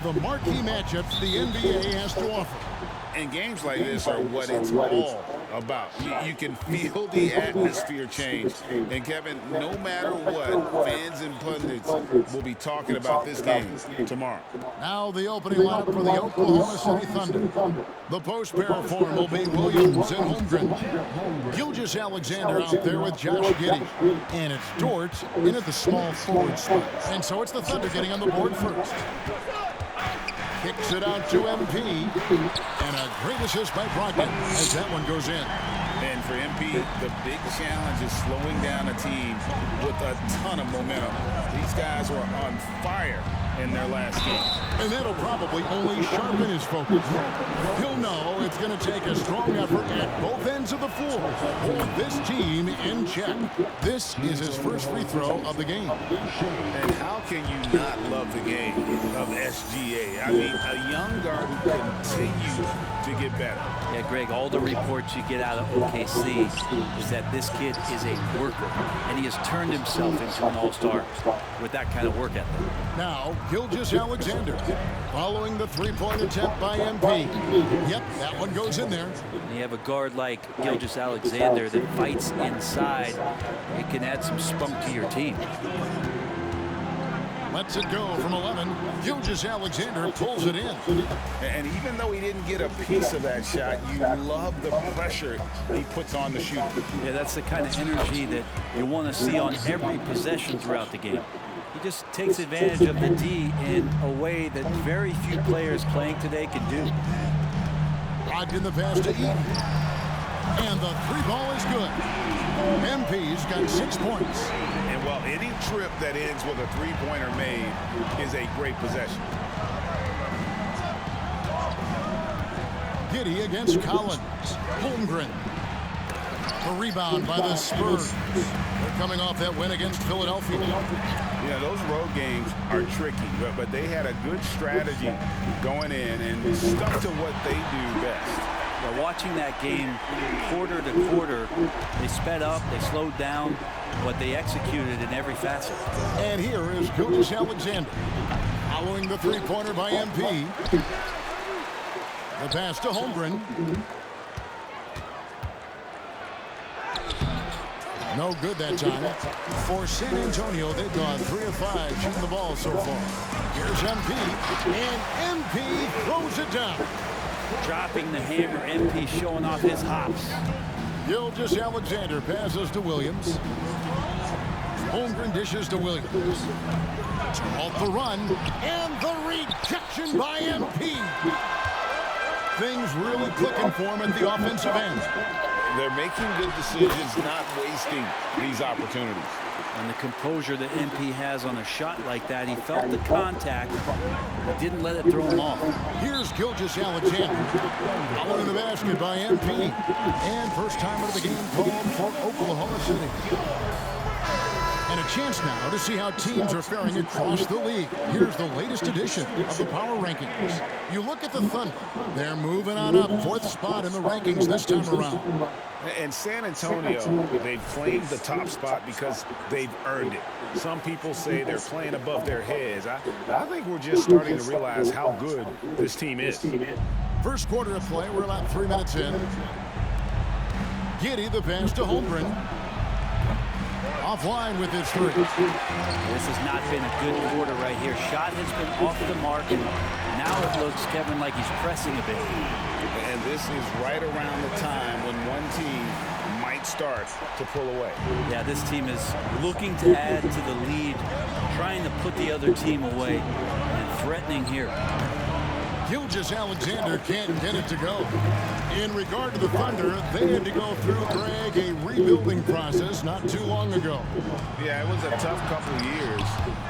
The marquee matchups the NBA has to offer. And games like this are what it's all about. You can feel the atmosphere change. And, Kevin, no matter what, fans and pundits will be talking about this game tomorrow. Now the opening lineup for the Oklahoma City Thunder. The post pair form will be Williams and Holmgren. Gilgeous-Alexander out there with Josh Giddey. And it's Dort in at the small forward spot. And so it's the Thunder getting on the board first. Kicks it out to MP. And a great assist by Brogdon as that one goes in. And for MP, the big challenge is slowing down a team with a ton of momentum. These guys were on fire in their last game. And that'll probably only sharpen his focus. He'll know it's going to take a strong effort at both ends of the floor to hold this team in check. This is his first free throw of the game. And how can you not love the game of SGA? I mean, a young guard who continues to get better. Yeah, Greg, all the reports you get out of OKC is that this kid is a worker, and he has turned himself into an all-star with that kind of work ethic. Now, Gilgeous-Alexander following the three-point attempt by MP. Yep, that one goes in there. When you have a guard like Gilgeous-Alexander that fights inside, it can add some spunk to your team. Lets it go from 11. Gilgeous-Alexander pulls it in. And even though he didn't get a piece of that shot, you love the pressure he puts on the shooter. Yeah, that's the kind of energy that you want to see on every possession throughout the game. He just takes advantage of the D in a way that very few players playing today can do. Brogdon the pass to Eaton. And the three ball is good. MP's got 6 points. And well, any trip that ends with a three-pointer made is a great possession. Giddey against Collins. Holmgren. The rebound by the Spurs. They're coming off that win against Philadelphia. Yeah, those road games are tricky, but they had a good strategy going in and stuck to what they do best. Now, watching that game quarter to quarter, they sped up, they slowed down, but they executed in every facet. And here is Gilgeous-Alexander following the three-pointer by MP. The pass to Holmgren. No good that time. For San Antonio, they've gone 3 of 5 shooting the ball so far. Here's MP, and MP throws it down. Dropping the hammer, MP showing off his hops. Gilgeous-Alexander passes to Williams. Holmgren dishes to Williams. Off the run, and the rejection by MP. Things really clicking for him at the offensive end. They're making good decisions, not wasting these opportunities. And the composure that MP has on a shot like that, he felt the contact, but didn't let it throw him off. Here's Gilgeous-Alexander following the basket by MP. And first time of the game called for Oklahoma City. And a chance now to see how teams are faring across the league. Here's the latest edition of the Power Rankings. You look at the Thunder. They're moving on up, 4th spot in the rankings this time around. And San Antonio, they've claimed the top spot because they've earned it. Some people say they're playing above their heads. I think we're just starting to realize how good this team is. First quarter of play, we're about 3 minutes in. Giddey the pass to Holmgren. Offline with his three. This has not been a good quarter right here. Shot has been off the mark, and now it looks, Kevin, like he's pressing a bit. And this is right around the time when one team might start to pull away. Yeah, this team is looking to add to the lead, trying to put the other team away, and threatening here. Gilgeous-Alexander can't get it to go. In regard to the Thunder, they had to go through, Greg, a rebuilding process not too long ago. Yeah, it was a tough couple of years,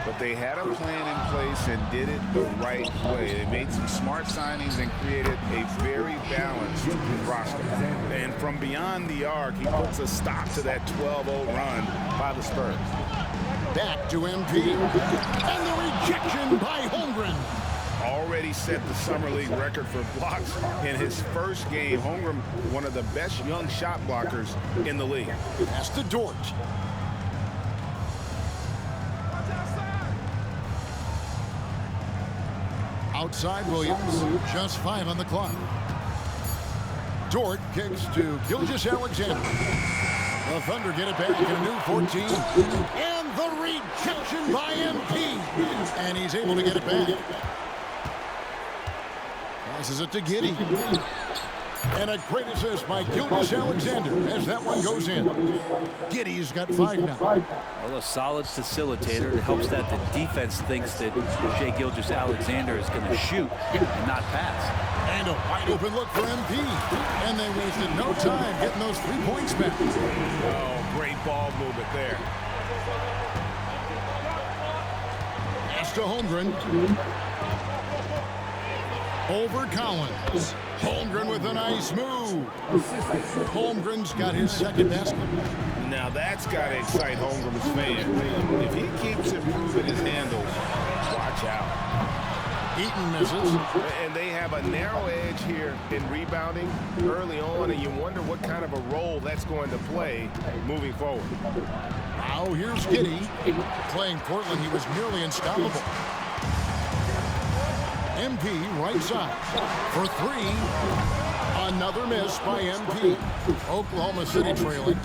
but they had a plan in place and did it the right way. They made some smart signings and created a very balanced roster. And from beyond the arc, he puts a stop to that 12-0 run by the Spurs. Back to MP. And the rejection by Holmgren. Already set the Summer League record for blocks in his first game. Holmgren, one of the best young shot blockers in the league. Pass to Dort. Outside Williams, just 5 on the clock. Dort kicks to Gilgeous-Alexander. The Thunder get it back in a new 14. And the rejection by MP. And he's able to get it back. Passes it to Giddey. And a great assist by Gilgeous-Alexander as that one goes in. Giddey's got 5 now. Well, a solid facilitator. It helps that the defense thinks that Shai Gilgeous-Alexander is going to shoot and not pass. And a wide open look for MP. And they wasted no time getting those 3 points back. Oh, great ball movement there. Pass to Holmgren. Over Collins. Holmgren with a nice move. Holmgren's got his second basket. Now that's got to excite Holmgren's fans. If he keeps improving his handles, watch out. Eaton misses. And they have a narrow edge here in rebounding early on, and you wonder what kind of a role that's going to play moving forward. Now here's Giddey. Playing Portland, he was nearly unstoppable. MP right side for 3. Another miss by MP. Oklahoma City trailing.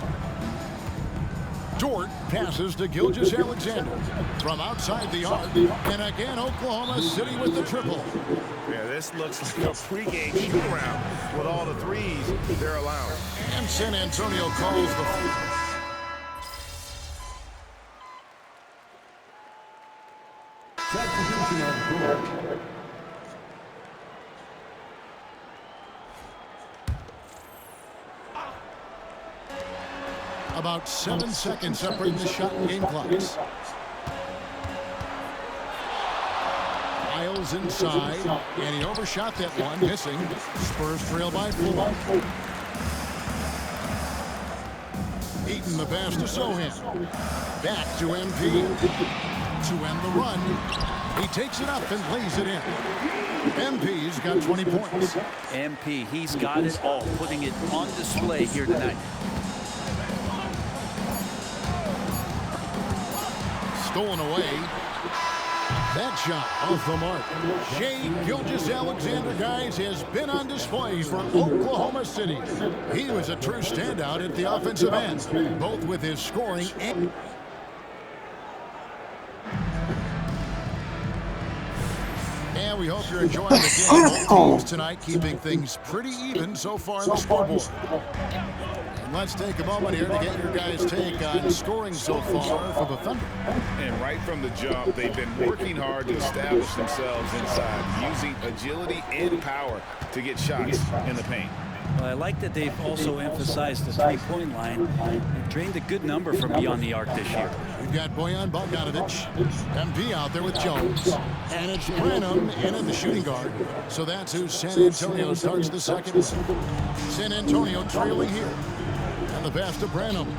Dort passes to Gilgeous-Alexander from outside the arc. And again, Oklahoma City with the triple. Yeah, this looks like a pregame shoot-around with all the threes they're allowing. And San Antonio calls the... About 7 seconds separating the shot and game clocks. Miles inside, and he overshot that one, missing. Spurs trail by 4. Eaton the pass to Sohan. Back to MP. To end the run. He takes it up and lays it in. MP's got 20 points. MP, he's got it all, putting it on display here tonight. Stolen away. That shot off the mark. Shai Gilgeous-Alexander, guys, has been on display for Oklahoma City. He was a true standout at the offensive end, both with his scoring and... And we hope you're enjoying the game. Both teams tonight keeping things pretty even so far on the scoreboard. And let's take a moment here to get your guys' take on scoring so far for the Thunder. And right from the jump, they've been working hard to establish themselves inside, using agility and power to get shots in the paint. Well, I like that they've also emphasized the three-point line. They've drained a good number from beyond the arc this year. We've got Bojan Bogdanovic, MP out there with Jones. And it's Branham in at the shooting guard. So that's who San Antonio starts the second. San Antonio trailing here. And the pass to Branham.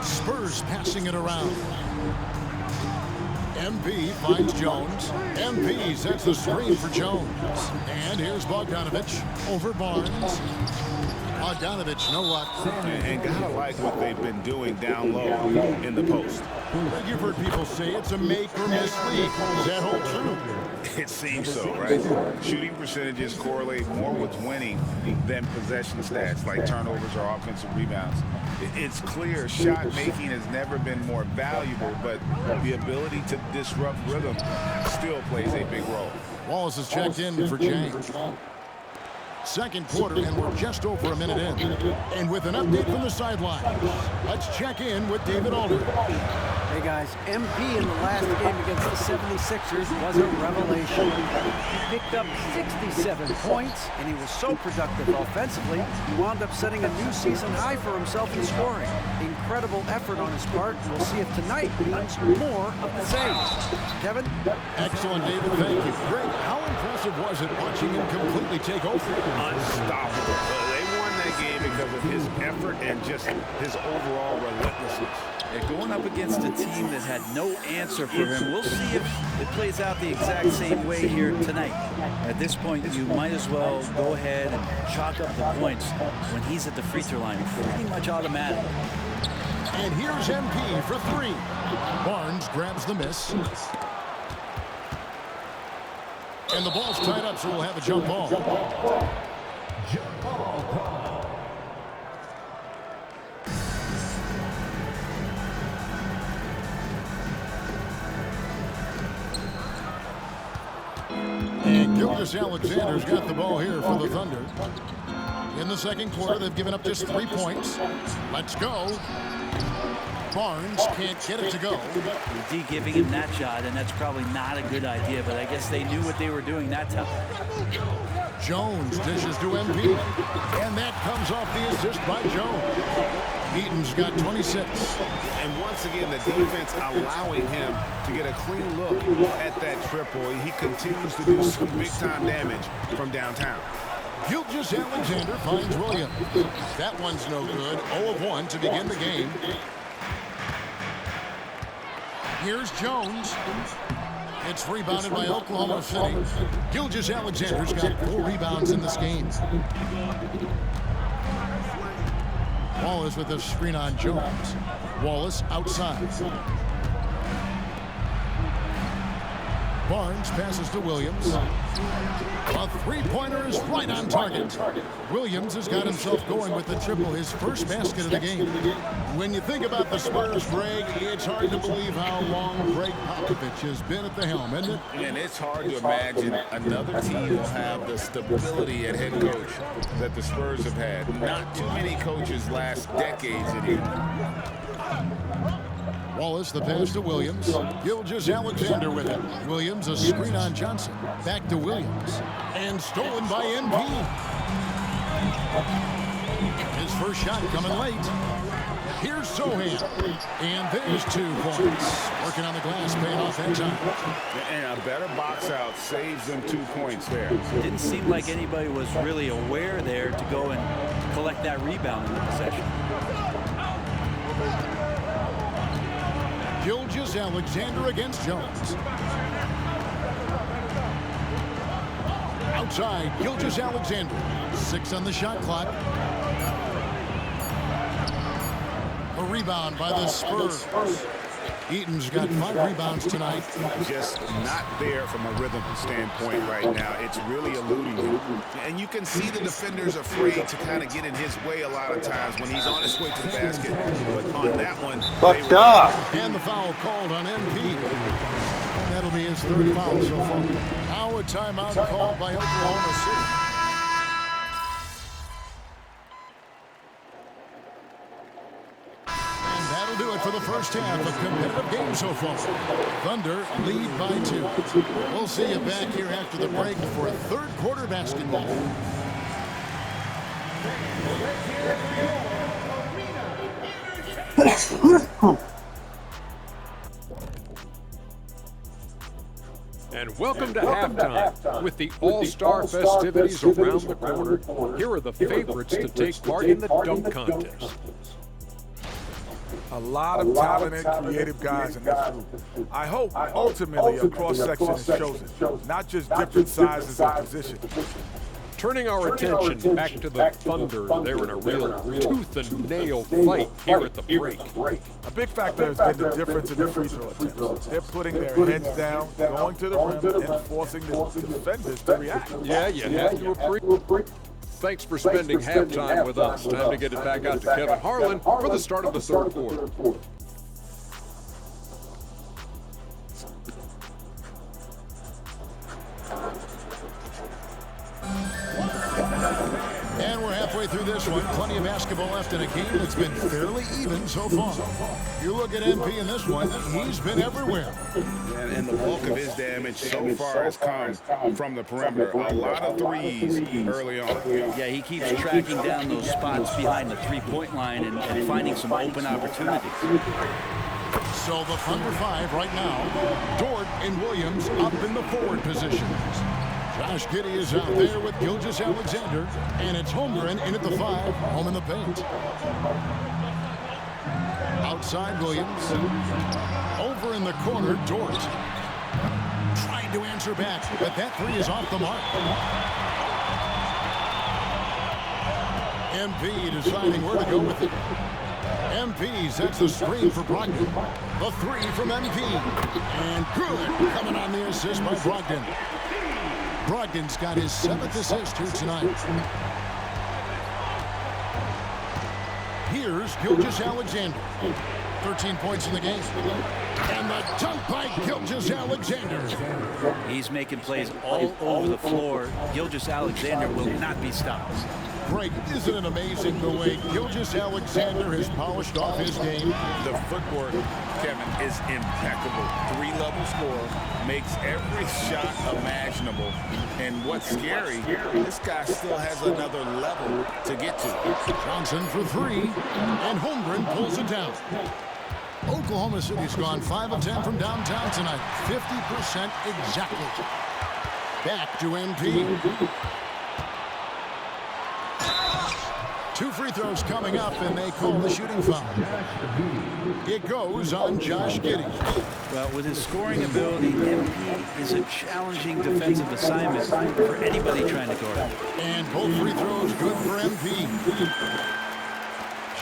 Spurs passing it around. MP finds Jones. MP sets the screen for Jones. And here's Bogdanovic over Barnes. Bogdanovic, no luck. And gotta like what they've been doing down low in the post. You've heard people say it's a make or miss league. Does that hold true? It seems so, right? Shooting percentages correlate more with winning than possession stats like turnovers or offensive rebounds. It's clear shot making has never been more valuable, but the ability to disrupt rhythm still plays a big role. Wallace is checked in for James. Second quarter, and we're just over a minute in. And with an update from the sideline, let's check in with David Aldridge. Hey guys, MP in the last game against the 76ers was a revelation. He picked up 67 points, and he was so productive offensively, he wound up setting a new season high for himself in scoring. Incredible effort on his part, and we'll see if tonight means more of the same. Kevin? Excellent, David. Thank you. Greg, how impressive was it watching him completely take over? Unstoppable. They won that game because of his effort and just his overall relentlessness. They're going up against a team that had no answer for him. We'll see if it plays out the exact same way here tonight. At this point, you might as well go ahead and chalk up the points when he's at the free throw line. Pretty much automatic. And here's MP for 3. Barnes grabs the miss. And the ball's tied up, so we'll have a jump ball. And Gilgeous-Alexander's got the ball here for the Thunder. In the second quarter, they've given up just 3 points. Let's go. Barnes can't get it to go. D giving him that shot, and that's probably not a good idea, but I guess they knew what they were doing that time. Jones dishes to MP, and that comes off the assist by Jones. Eaton's got 26. And once again, the defense allowing him to get a clean look at that triple. He continues to do some big-time damage from downtown. Gilgeous-Alexander finds Williams. That one's no good. 0 of 1 to begin the game. Here's Jones. It's rebounded by Oklahoma City. Gilgeous-Alexander's got 4 rebounds in this game. Wallace with a screen on Jones. Wallace outside. Barnes passes to Williams. A three-pointer is right on target. Williams has got himself going with the triple, his first basket of the game. When you think about the Spurs, Greg, it's hard to believe how long Greg Popovich has been at the helm, isn't it? And it's hard to imagine another team will have the stability at head coach that the Spurs have had. Not too many coaches last decades in here. Wallace, the pass to Williams. Gilgeous-Alexander with it. Williams, a screen on Johnson. Back to Williams. And stolen by MP. His first shot coming late. Here's Sohan. And there's 2 points. Working on the glass, paying off that time. And a better box out saves them 2 points there. Didn't seem like anybody was really aware there to go and collect that rebound in the possession. Gilgeous-Alexander against Jones. Outside, Gilgeous-Alexander. 6 on the shot clock. A rebound by the Spurs. Eaton's got 5 rebounds tonight. Just not there from a rhythm standpoint right now. It's really eluding him. And you can see the defenders afraid to kind of get in his way a lot of times when he's on his way to the basket. But on that one, fucked up. And the foul called on MP. And that'll be his 3rd foul so far. Now a timeout called by Oklahoma City. Do it for the first half of competitive game so far. Thunder lead by 2. We'll see you back here after the break for 3rd quarter basketball. And welcome to halftime. With the All-Star festivities around the corner, here are the favorites to take part in the dunk contest. A lot of talented, creative guys in this group. I hope, ultimately, a cross-section is chosen, not just different sizes and positions. Turning our attention back to the Thunder, they're in a real tooth-and-nail fight here at the break. A big factor has been the difference in the free throw attempts. They're putting their heads down, going to the rim, and forcing the defenders to react. Yeah, you have to agree. Thanks for spending halftime with us. Time to get it back out to Kevin Harlan for the start of the 3rd quarter. And we're halfway through this one. Plenty of basketball left in a game that's been fairly even so far. You look at MP in this one, he's been everywhere. And the bulk of his damage so far has come from the perimeter. A lot of threes early on. Yeah, he keeps tracking down those spots behind the three-point line and finding some open opportunities. So the Thunder 5 right now. Dort and Williams up in the forward positions. Josh Giddey is out there with Gilgeous-Alexander, and it's Holmgren in at the 5, home in the paint. Outside Williams. Over in the corner, Dort. Trying to answer back, but that 3 is off the mark. MP deciding where to go with it. MP sets the screen for Brogdon. The 3 from MP. And good coming on the assist by Brogdon. Brogdon's got his 7th assist here tonight. Here's Gilgeous-Alexander. 13 points in the game. And the dunk by Gilgeous-Alexander. He's making plays all over the floor. Gilgeous-Alexander will not be stopped. Greg, isn't it amazing the way Gilgeous-Alexander has polished off his game? The footwork, Kevin, is impeccable. 3-level score, makes every shot imaginable. And what's scary, this guy still has another level to get to. Johnson for 3, and Holmgren pulls it down. Oklahoma City's gone 5 of 10 from downtown tonight. 50% exactly. Back to MP. 2 free throws coming up, and they call the shooting foul. It goes on Josh Giddey. Well, with his scoring ability, MP is a challenging defensive assignment for anybody trying to guard him. And both free throws good for MP.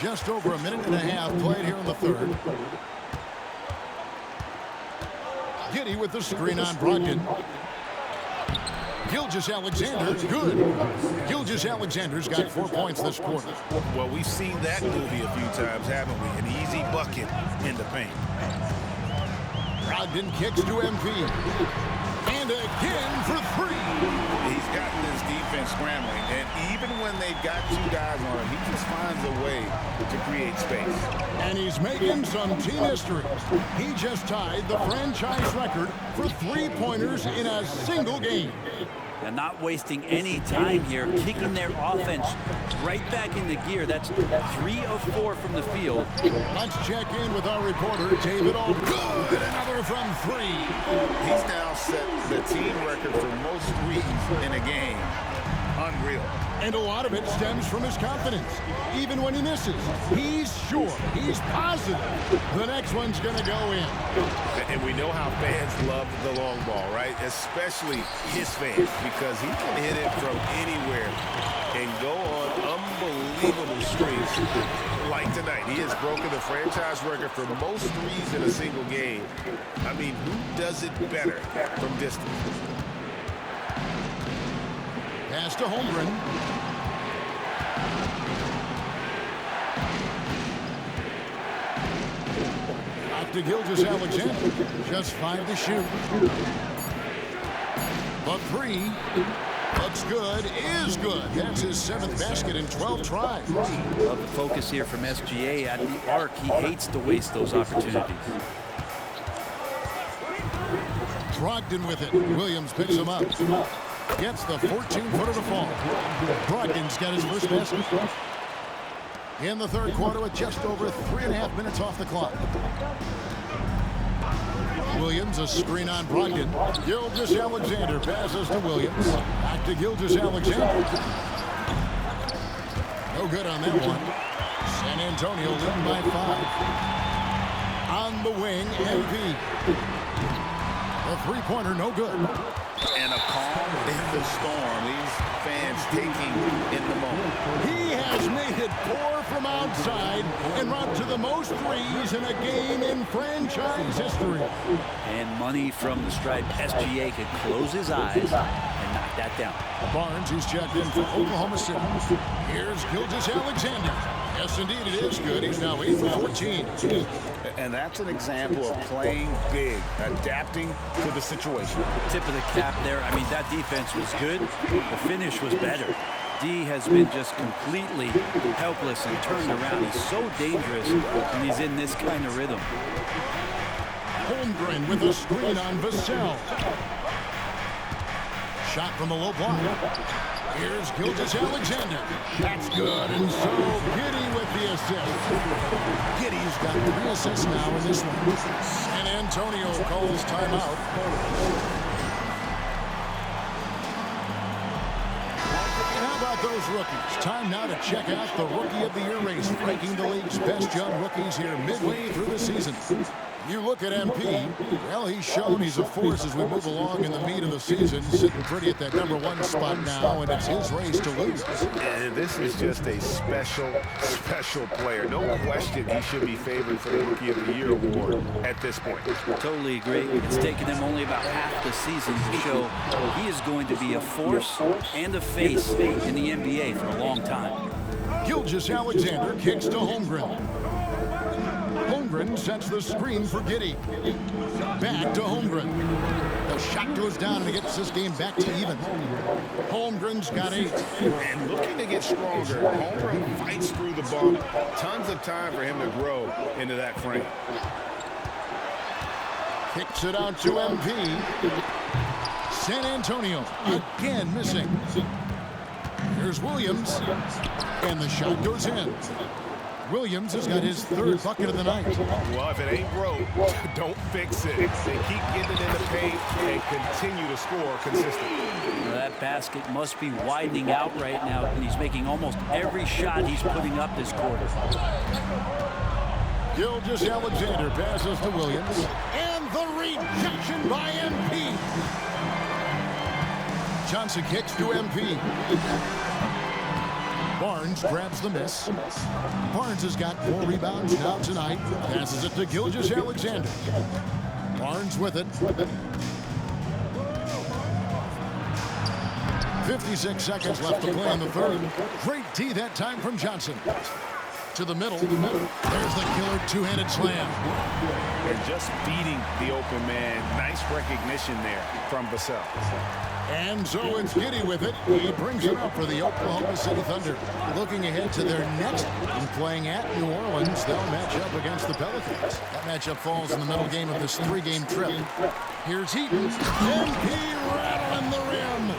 Just over a minute and a half played here in the third. Giddey with the screen on Brogdon. Gilgeous-Alexander, good. Gilgeous-Alexander's got 4 points this quarter. Well, we've seen that movie a few times, haven't we? An easy bucket in the paint. Brogdon kicks to MP. And again for 3. He's gotten this defense scrambling, and even when they've got 2 guys on him, he just finds a way to create space. And he's making some team history. He just tied the franchise record for 3-pointers in a single game. And not wasting any time here, kicking their offense right back into gear. That's 3 of 4 from the field. Let's check in with our reporter, David Auld. Good, another from 3. He's now set the team record for most threes in a game. Unreal. And a lot of it stems from his confidence. Even when he misses, he's sure, he's positive the next one's going to go in. And we know how fans love the long ball, right? Especially his fans, because he can hit it from anywhere and go on unbelievable streaks like tonight. He has broken the franchise record for most threes in a single game. I mean, who does it better from distance? Pass to Holmgren. Back to Gilgeous-Alexander. Just 5 to shoot. The 3 looks good, is good. That's his 7th basket in 12 tries. Love the focus here from SGA at the arc. He hates to waste those opportunities. Brogdon with it. Williams picks him up. Gets the 14-footer to fall. Brogdon's got his first basket. In the third quarter with just over 3.5 minutes off the clock. Williams, a screen on Brogdon. Gilgeous-Alexander passes to Williams. Back to Gilgeous-Alexander. No good on that one. San Antonio leading by 5. On the wing, MP. The three-pointer, no good. And a calm in the storm. These fans taking in the moment. He has made it pour from outside and route to the most threes in a game in franchise history. And money from the stripe. SGA could close his eyes and knock that down. Barnes, who's checked in for Oklahoma City. Here's Gilgeous-Alexander. Yes, indeed, it is good. He's now 8 for 14. And that's an example of playing big, adapting to the situation. Tip of the cap there. I mean, that defense was good. The finish was better. D has been just completely helpless and turned around. He's so dangerous when he's in this kind of rhythm. Holmgren with a screen on Vassell. Shot from the low block. Here's Gilgeous-Alexander. That's good, and so Giddey with the assist. Giddey's got 3 assists now in this one. San Antonio calls timeout. And how about those rookies? Time now to check out the Rookie of the Year race, ranking the league's best young rookies here midway through the season. You look at MP, well, he's shown he's a force as we move along in the meat of the season, sitting pretty at that #1 spot now, and it's his race to lose. And this is just a special, special player. No question he should be favored for the Rookie of the Year award at this point. Totally agree. It's taken him only about half the season to show he is going to be a force and a face in the NBA for a long time. Gilgeous-Alexander kicks to Holmgren. Holmgren sets the screen for Giddey. Back to Holmgren. The shot goes down and it gets this game back to even. Holmgren's got 8. And looking to get stronger, Holmgren fights through the bump. Tons of time for him to grow into that frame. Kicks it out to MP. San Antonio again missing. Here's Williams. And the shot goes in. Williams has got his 3rd bucket of the night. Well, if it ain't broke, don't fix it. They keep getting it in the paint and continue to score consistently. Well, that basket must be widening out right now, and he's making almost every shot he's putting up this quarter. Gilgeous-Alexander passes to Williams. And the rejection by MP. Johnson kicks to MP. Barnes grabs the miss. Barnes has got 4 rebounds now tonight. Passes it to Gilgeous-Alexander. Barnes with it. 56 seconds left to play in the 3rd. Great tee that time from Johnson. To the middle. There's the killer 2-handed slam. And just beating the open man. Nice recognition there from Vassell. And so it's Giddey with it. He brings it up for the Oklahoma City Thunder. Looking ahead to their next game, playing at New Orleans, they'll match up against the Pelicans. That matchup falls in the middle game of this 3-game trip. Here's Heaton. MP rattling the rim.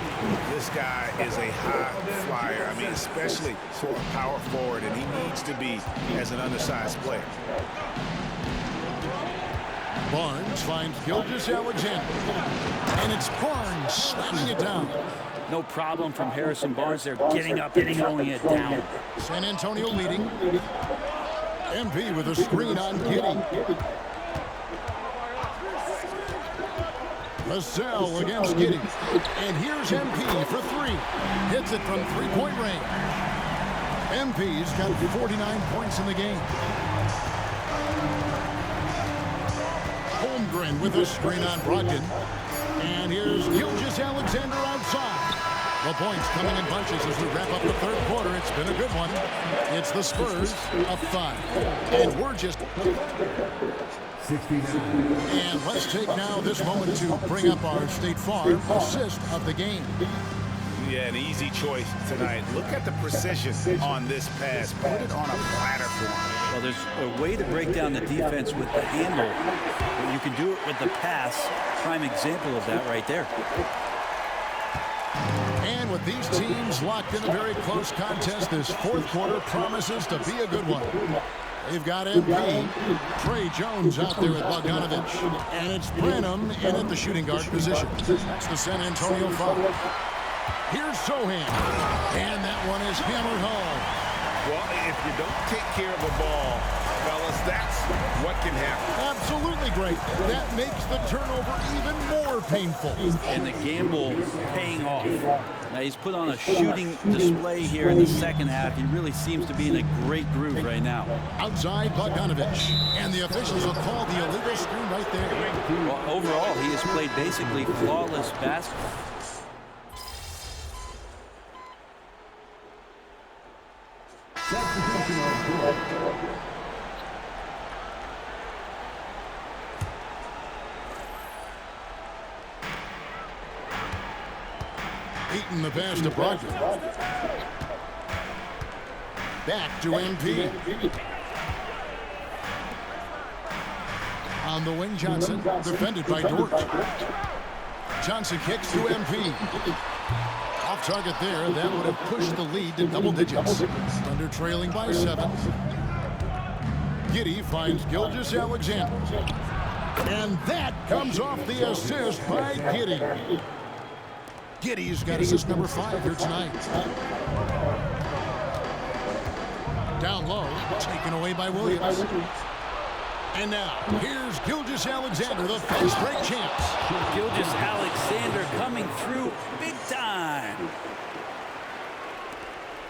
This guy is a high flyer. I mean, especially for a power forward, and he needs to be as an undersized player. Barnes finds Gilgeous-Alexander. And it's Barnes slamming it down. No problem from Harrison Barnes there, getting up and throwing it down. San Antonio leading. MP with a screen on Giddey. Vassell against Giddey. And here's MP for 3. Hits it from 3-point range. MP's got 49 points in the game. Holmgren with a screen on Brogdon. And here's Gilgeous-Alexander outside. The points coming in bunches as we wrap up the 3rd quarter. It's been a good one. It's the Spurs up 5. And we're just... And let's take now this moment to bring up our State Farm assist of the game. Yeah, an easy choice tonight. Look at the precision on this pass. Put it on a platter for him. Well, there's a way to break down the defense with the handle, but you can do it with the pass. Prime example of that right there. And with these teams locked in a very close contest, this 4th quarter promises to be a good one. They've got MP, Trey Jones out there with Bogdanovich, and it's Branham in at the shooting guard position. That's the San Antonio foul. Here's Sohan, and that one is hammered home. Well, if you don't take care of the ball, fellas, that's what can happen. Absolutely great. That makes the turnover even more painful. And the gamble paying off. Now he's put on a shooting display here in the 2nd half. He really seems to be in a great groove right now. Outside Bogdanovich, and the officials will call the illegal screen right there. Well, overall, he has played basically flawless basketball. Beating the pass to Brogdon. Back to MP. On the wing, Johnson, defended by Dort. Johnson kicks to MP. Off target there, that would have pushed the lead to double digits. Thunder trailing by 7. Giddey finds Gilgeous-Alexander. And that comes off the assist by Giddey. Giddey's got assist number 5 here tonight. Down low, taken away by Williams. And now, here's Gilgeous-Alexander, the fast break champs. Gilgeous-Alexander coming through big time.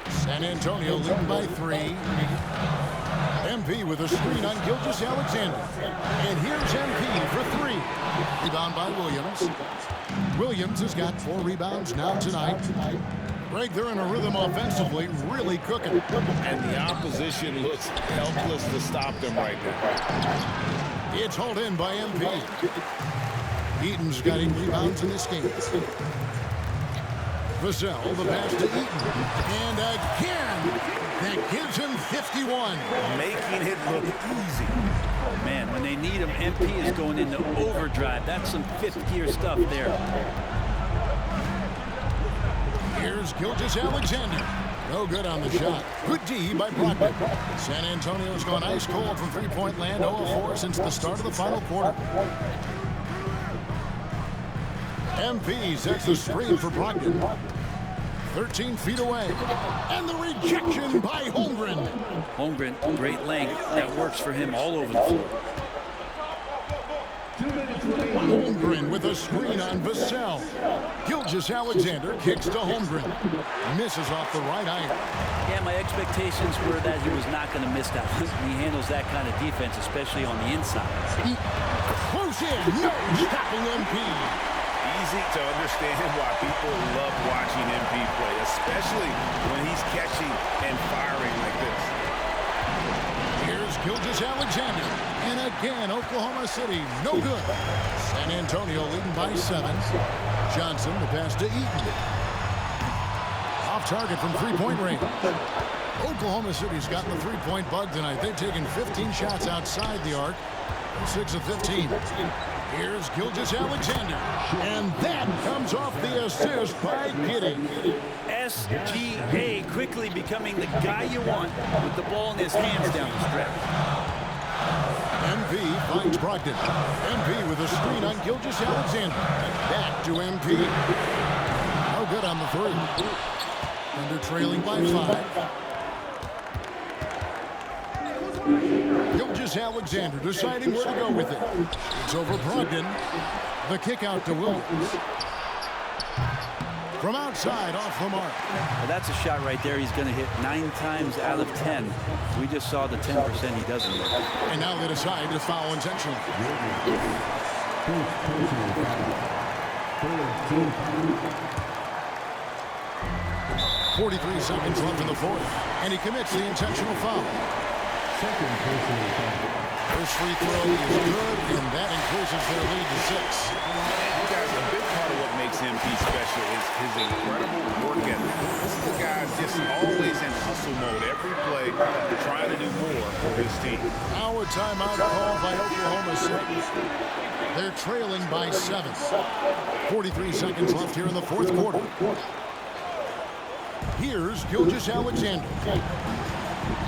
San Antonio leading by 3. MP with a screen on Gilgeous-Alexander. And here's MP for 3. Rebound by Williams. Williams has got 4 rebounds now tonight. Greg, they're in a rhythm offensively, really cooking. And the opposition looks helpless to stop them right now. It's hauled in by MP. Eaton's got 8 rebounds in this game. Vassell, the pass to Eaton. And again, that gives him 51. Making it look easy. Oh, man, when they need him, MP is going into overdrive. That's some fifth-gear stuff there. Here's Gilgeous-Alexander. No good on the shot. Good D by Brogdon. San Antonio's gone ice cold from three-point land, 0-4 since the start of the final quarter. MP sets the screen for Brogdon. 13 feet away. And the rejection by Holmgren. Holmgren, great length. That works for him all over the floor. Holmgren with a screen on Vassell. Gilgeous-Alexander kicks to Holmgren. Misses off the right iron. Yeah, my expectations were that he was not going to miss that. He handles that kind of defense, especially on the inside. Close in. No stopping MP. Easy to understand why people love watching MP play, especially when he's catching and firing like this. Here's Gilgeous-Alexander. And again, Oklahoma City, no good. San Antonio leading by 7. Johnson, the pass to Eaton. Off target from three-point range. Oklahoma City's gotten the three-point bug tonight. They've taken 15 shots outside the arc. 6 of 15. Here's Gilgeous-Alexander. And that comes off the assist by Giddey. SGA quickly becoming the guy you want with the ball in his hands down the stretch. MP finds Brogdon. MP with a screen on Gilgeous-Alexander. Back to MP. No good on the 3. Under trailing by 5. Gilgeous-Alexander deciding where to go with it. It's over Brogdon. The kick out to Williams. From outside, off the mark. Well, that's a shot right there he's going to hit 9 times out of 10. We just saw the 10% he doesn't hit. And now they decide to foul intentionally. 43 seconds left in the 4th. And he commits the intentional foul. First free throw is good, and that increases their lead to 6. You guys, a big part of what makes MP special is his incredible work ethic. This is the guy just always in hustle mode every play, trying to do more for his team. Now a timeout called by Oklahoma City. They're trailing by 7. 43 seconds left here in the 4th quarter. Here's Gilgeous-Alexander.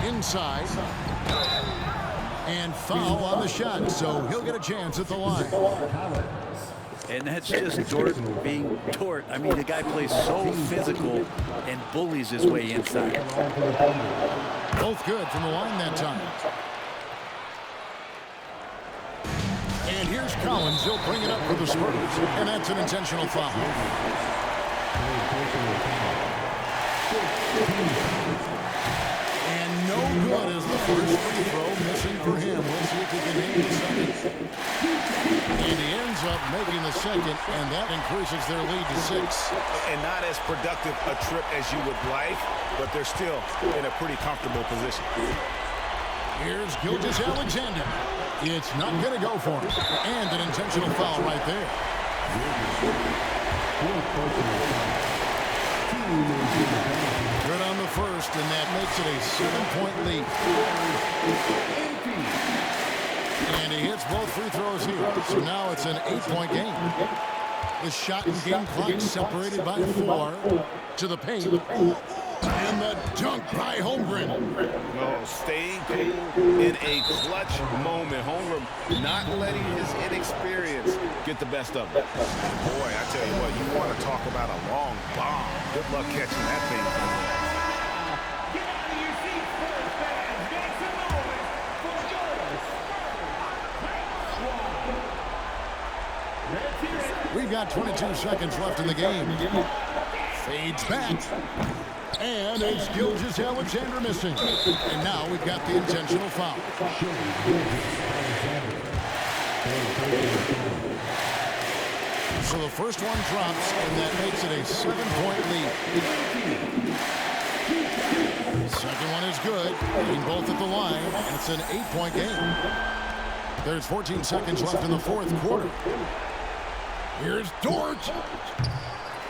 Inside. And foul on the shot, so he'll get a chance at the line. And that's just Dort being Dort. I mean, the guy plays so physical and bullies his way inside. Both good from the line that time. And here's Collins. He'll bring it up for the Spurs. And that's an intentional foul. And no good is the first free throw missing for him. We'll see if he can hit the second. And he ends up making the second, and that increases their lead to 6. And not as productive a trip as you would like, but they're still in a pretty comfortable position. Here's Gilgeous-Alexander. It's not going to go for him. And an intentional foul right there. Good on the first, and that makes it a 7-point lead. And he hits both free throws here. So now it's an 8-point game. The shot and game clock separated by 4 to the paint. And the dunk by Holmgren. Well, staying cool in a clutch moment. Holmgren not letting his inexperience get the best of him. Boy, I tell you what, you want to talk about a long bomb. Good luck catching that thing. got 22 seconds left in the game. Fades back. And it's Gilgeous-Alexander missing. And now we've got the intentional foul. So the first one drops, and that makes it a 7-point lead. Second one is good. Getting both at the line, and it's an 8-point game. There's 14 seconds left in the fourth quarter. Here's Dort.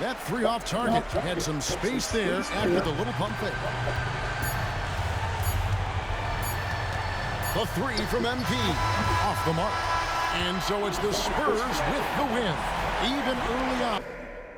That three off target had some space there after the little pump fake. The three from MP. Off the mark. And so it's the Spurs with the win. Even early on.